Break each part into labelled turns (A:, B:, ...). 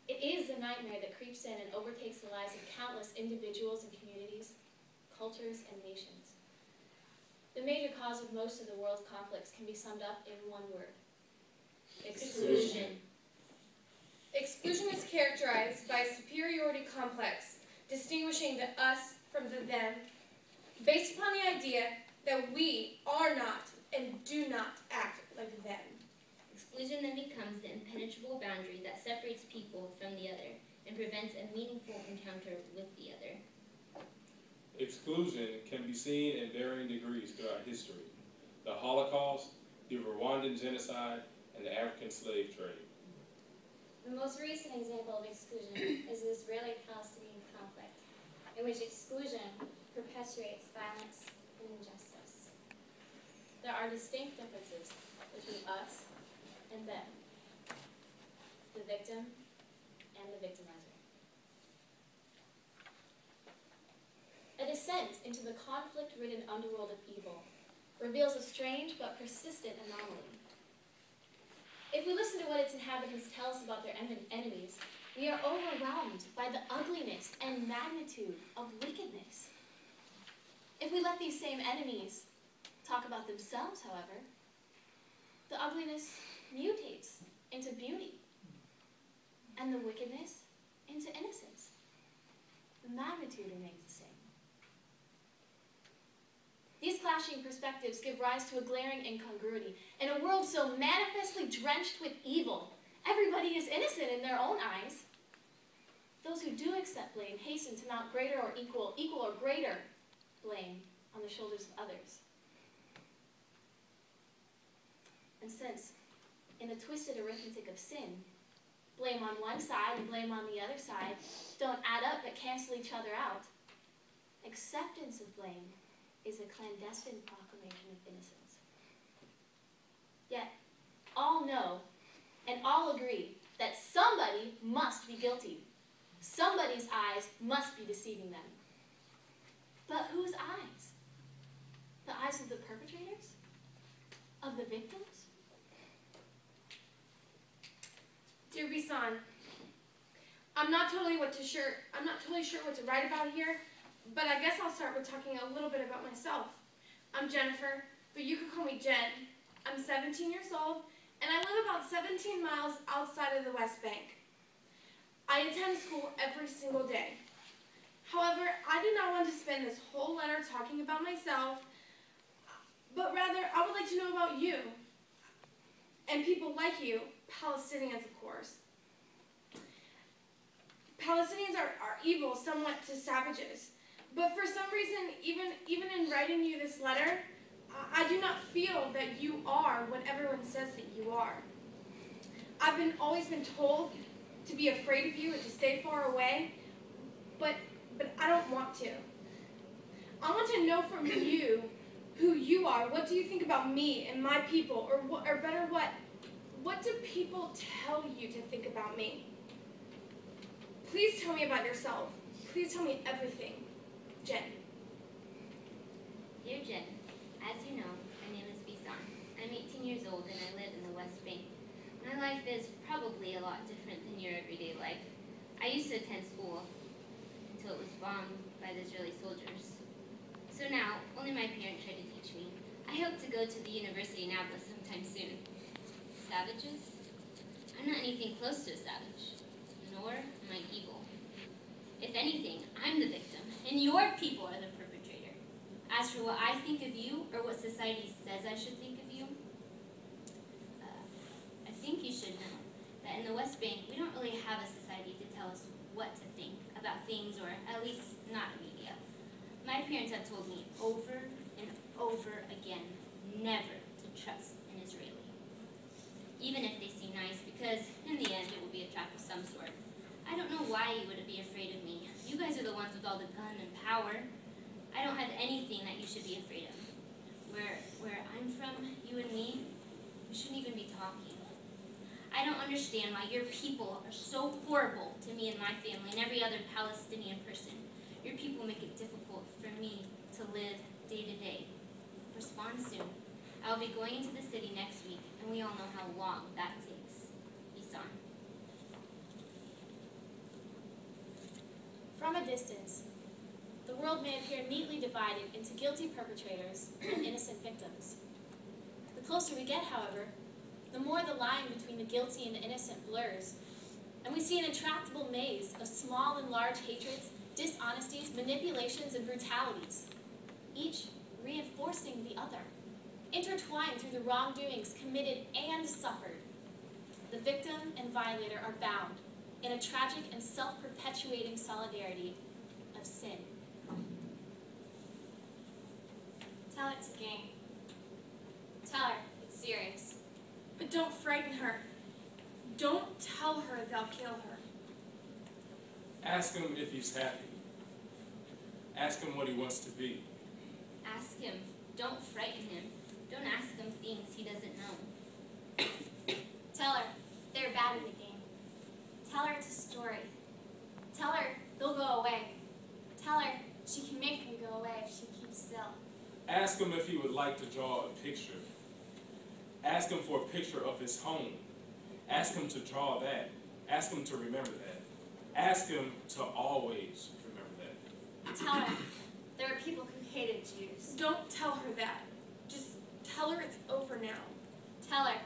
A: It is a nightmare that creeps in and overtakes the lives of countless individuals and communities, cultures, and nations. The major cause of most of the world's conflicts can be summed up in one word: exclusion.
B: Exclusion is characterized by a superiority complex, distinguishing the us from the them, based upon the idea that we are not and do not act like them.
C: Exclusion then becomes the impenetrable boundary that separates people from the other and prevents a meaningful encounter with the other.
D: Exclusion can be seen in varying degrees throughout history: the Holocaust, the Rwandan genocide, and the African slave trade.
E: The most recent example of exclusion is the Israeli-Palestinian conflict, in which exclusion perpetuates violence and injustice.
A: There are distinct differences between us and them, the victim and the victimizer. A descent into the conflict-ridden underworld of evil reveals a strange but persistent anomaly. If we listen to what its inhabitants tell us about their enemies, we are overwhelmed by the ugliness and magnitude of wickedness. If we let these same enemies talk about themselves, however, the ugliness mutates into beauty, and the wickedness into innocence. The magnitude remains the same. These clashing perspectives give rise to a glaring incongruity. In a world so manifestly drenched with evil, everybody is innocent in their own eyes. Those who do accept blame hasten to mount greater or equal or greater blame on the shoulders of others. And since, in the twisted arithmetic of sin, blame on one side and blame on the other side don't add up but cancel each other out, acceptance of blame is a clandestine proclamation of innocence. Yet, all know and all agree that somebody must be guilty. Somebody's eyes must be deceiving them. But whose eyes? The eyes of the perpetrators? Of the victims?
B: Dear Bisan, I'm not totally sure what to write about here, but I guess I'll start with talking a little bit about myself. I'm Jennifer, but you could call me Jen. I'm 17 years old, and I live about 17 miles outside of the West Bank. I attend school every single day. However, I did not want to spend this whole letter talking about myself, but rather I would like to know about you, and people like you, Palestinians, of course. Palestinians are evil, somewhat to savages. But for some reason, even in writing you this letter, I do not feel that you are what everyone says that you are. I've always been told to be afraid of you and to stay far away, but I don't want to. I want to know from you who you are. What do you think about me and my people, or better, what do people tell you to think about me? Please tell me about yourself. Please tell me everything. Jen.
C: Dear Jen, as you know, my name is Bisan. I'm 18 years old and I live in the West Bank. My life is probably a lot different than your everyday life. I used to attend school until it was bombed by the Israeli soldiers. So now, only my parents try to teach me. I hope to go to the University in Nablus sometime soon. Savages? I'm not anything close to a savage, nor am I evil. If anything, I'm the victim, and your people are the perpetrator. As for what I think of you, or what society says I should think of you, I think you should know that in the West Bank, we don't really have a society to tell us what to think about things, or at least not a media. My parents have told me over and over again never to trust an Israeli, even if they seem nice, because in the end it will be a trap of some sort. I don't know why you would be afraid of me. You guys are the ones with all the gun and power. I don't have anything that you should be afraid of. Where I'm from, you and me, we shouldn't even be talking. I don't understand why your people are so horrible to me and my family and every other Palestinian person. Your people make it difficult for me to live day to day. Respond soon. I'll be going into the city next week, and we all know how long that takes. Bisan.
A: distance, the world may appear neatly divided into guilty perpetrators and innocent victims. The closer we get, however, the more the line between the guilty and the innocent blurs, and we see an intractable maze of small and large hatreds, dishonesties, manipulations, and brutalities, each reinforcing the other, intertwined through the wrongdoings committed and suffered. The victim and violator are bound in a tragic and self-perpetuating solidarity of sin.
E: Tell her it's a game. Tell her it's serious.
B: But don't frighten her. Don't tell her they'll kill her.
D: Ask him if he's happy. Ask him what he wants to be.
C: Ask him. Don't frighten him. Don't ask him things he doesn't know.
E: Tell her they're bad in the game. Tell her it's a story. Tell her they'll go away. Tell her she can make them go away if she keeps still.
D: Ask him if he would like to draw a picture. Ask him for a picture of his home. Ask him to draw that. Ask him to remember that. Ask him to always remember that.
E: Tell her there are people who hated Jews.
B: Don't tell her that. Just tell her it's over now.
E: Tell her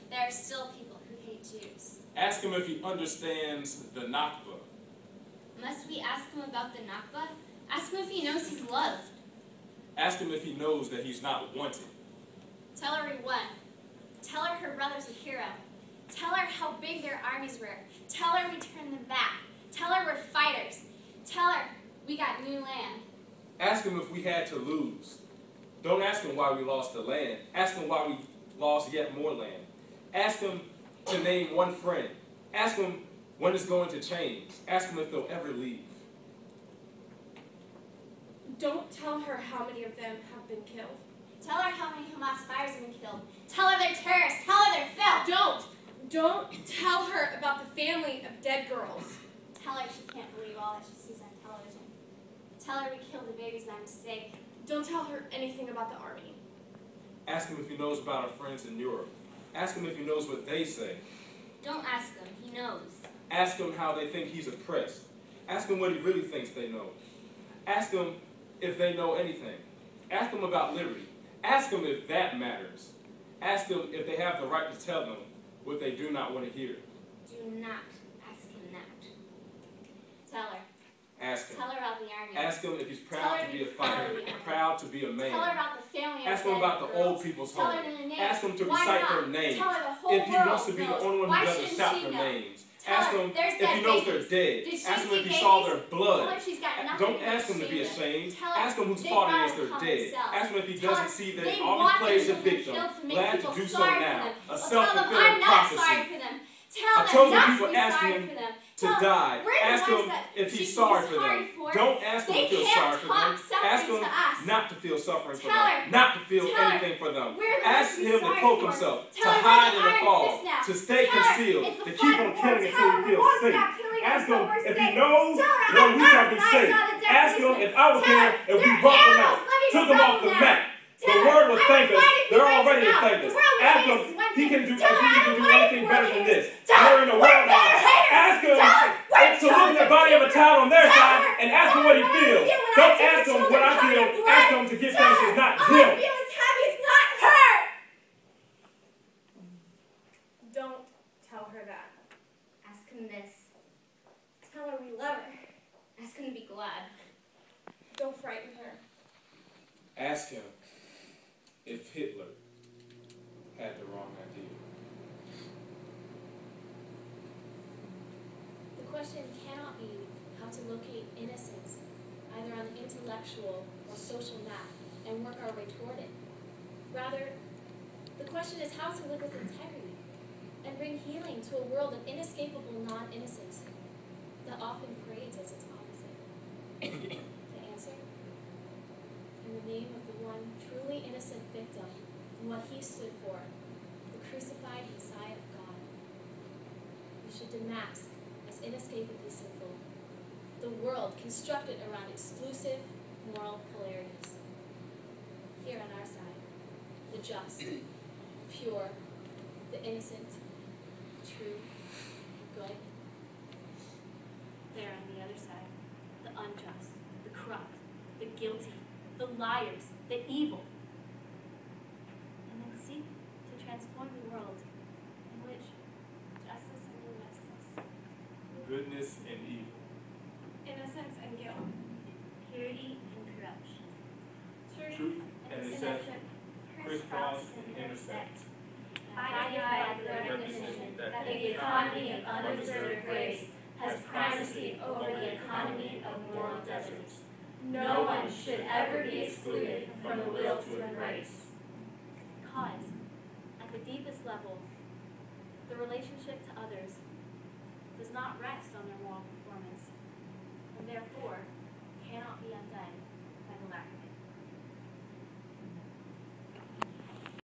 E: there are still people who hate Jews.
D: Ask him if he understands the Nakba.
C: Must we ask him about the Nakba? Ask him if he knows he's loved.
D: Ask him if he knows that he's not wanted.
E: Tell her we won. Tell her her brother's a hero. Tell her how big their armies were. Tell her we turned them back. Tell her we're fighters. Tell her we got new land.
D: Ask him if we had to lose. Don't ask him why we lost the land. Ask him why we lost yet more land. Ask him to name one friend. Ask him when it's going to change. Ask him if they'll ever leave.
B: Don't tell her how many of them have been killed.
E: Tell her how many Hamas fighters have been killed. Tell her they're terrorists. Tell her they're filth.
B: Don't tell her about the family of dead girls.
E: Tell her she can't believe all that she sees on television. Tell her we killed the babies by mistake.
B: Don't tell her anything about the army.
D: Ask him if he knows about our friends in Europe. Ask him if he knows what they say.
C: Don't ask him. He knows.
D: Ask him how they think he's oppressed. Ask him what he really thinks they know. Ask him if they know anything. Ask him about liberty. Ask him if that matters. Ask them if they have the right to tell them what they do not want to hear.
C: Do not ask him that.
E: Tell her.
D: Ask him.
E: Tell her about the army.
D: Ask him if he's
E: Tell
D: proud
E: her
D: to be a
E: he's proud
D: fighter,
E: of the army.
D: proud to be a man.
E: Tell her about the family of
D: Ask him
E: dead
D: about the
E: girls.
D: old people's
E: Tell
D: home.
E: her their names.
D: Ask him to
E: Why
D: recite
E: not?
D: their names.
E: Tell her the whole
D: If he wants to
E: world
D: be the
E: knows.
D: only one
E: Why
D: who doesn't
E: shouldn't
D: shout
E: she
D: their
E: know?
D: names.
E: Tell
D: Ask
E: her
D: him
E: there's
D: if
E: dead
D: he knows
E: babies.
D: they're dead.
E: Did she
D: Ask him
E: see
D: if he saw
E: babies?
D: their
E: Tell
D: blood.
E: her she's got nothing
D: Don't
E: to be
D: ask him to be
E: ashamed of.
D: ashamed.
E: Tell her
D: Ask him who's
E: they
D: fought
E: brought
D: against their
E: upon
D: dead.
E: themselves.
D: Ask him if he
E: Tell
D: doesn't
E: her
D: see that
E: they
D: all
E: want
D: he plays a
E: their children
D: victim.
E: killed to make
D: Glad to
E: people
D: do so
E: sorry for
D: now.
E: them.
D: A
E: Well, tell them
D: self-fulfilling
E: I'm not sorry
D: prophecy.
E: for them.
D: I
E: Tell
D: told
E: them
D: you
E: not
D: people
E: to be
D: ask
E: sorry
D: him
E: for them.
D: to
E: Tell them
D: die.
E: we're the
D: Ask
E: ones
D: him
E: that
D: if
E: she
D: he's
E: should
D: sorry
E: be
D: for them.
E: for.
D: Don't ask him
E: They
D: to feel
E: can't
D: sorry for
E: talk
D: them.
E: suffering
D: Ask him
E: to us.
D: not to feel suffering for
E: Tell
D: them.
E: her.
D: Not to feel
E: Tell her.
D: anything for them.
E: We're the
D: Ask
E: ones to be
D: him to
E: sorry
D: cloak
E: for.
D: himself,
E: Tell
D: to
E: her
D: hide
E: we're
D: in the
E: iron
D: fall,
E: fist now.
D: to stay
E: Tell her
D: concealed,
E: it's the
D: to keep on
E: final
D: killing
E: war.
D: until he
E: Tell her
D: feels
E: won't
D: safe.
E: stop killing
D: Ask
E: until
D: him
E: we're
D: if he
E: safe.
D: knows
E: Tell her
D: where
E: I'm
D: we
E: not
D: shall be
E: when I
D: safe.
E: saw the dead
D: Ask him
E: policemen.
D: if I was
E: Tell
D: here
E: her
D: if we
E: they're
D: bumped them
E: animals
D: out,
E: living
D: took
E: in
D: them off
E: rubble
D: the
E: now.
D: map. The
E: Tell her
D: world will
E: I
D: thank
E: was
D: us.
E: fighting for
D: They're
E: rights
D: already
E: now.
D: thank
E: The
D: us.
E: world
D: Ask
E: hates
D: him
E: one
D: he
E: thing.
D: can do
E: Tell her I
D: he can
E: don't
D: do
E: like
D: anything better than
E: warriors.
D: this.
E: Tell
D: We're
E: her
D: in the
E: we're
D: world now.
E: better haters.
D: Ask him
E: Tell her we're
D: to look at the body of a child on their
E: Tell
D: side
E: her.
D: and ask him
E: Tell
D: what he
E: her
D: feels.
E: I feel when I
D: Don't
E: see
D: ask
E: the
D: him what
E: children
D: I feel.
E: covered in
D: Ask
E: blood.
D: him to get
E: Tell
D: things
E: her
D: is not
E: all I
D: him.
E: feel is happy. It's not her.
B: Don't tell her that.
C: Ask him this.
E: Tell her we love her.
C: Ask him to be glad.
B: Don't frighten her.
D: Ask him if Hitler had the wrong idea.
A: The question cannot be how to locate innocence, either on the intellectual or social map, and work our way toward it. Rather, the question is how to live with integrity and bring healing to a world of inescapable non-innocence that often parades as its opposite. The answer? In the name of the one truly innocent victim and what he stood for, the crucified Messiah of God. We should demask as inescapably sinful the world constructed around exclusive moral polarities. Here on our side, the just, pure, the innocent, true, good.
E: There on the other side, the unjust.
F: the liars, the evil, and then seek to transform the world in which justice and injustice,
D: Goodness and evil.
B: Innocence and guilt.
F: purity and corruption,
D: Truth and deception crisscross and intersect.
F: guided by the recognition that the economy of unobserved grace has primacy over the economy of moral deserts. No one should ever be excluded from the will to embrace. Because, at the deepest level, the relationship to others does not rest on their moral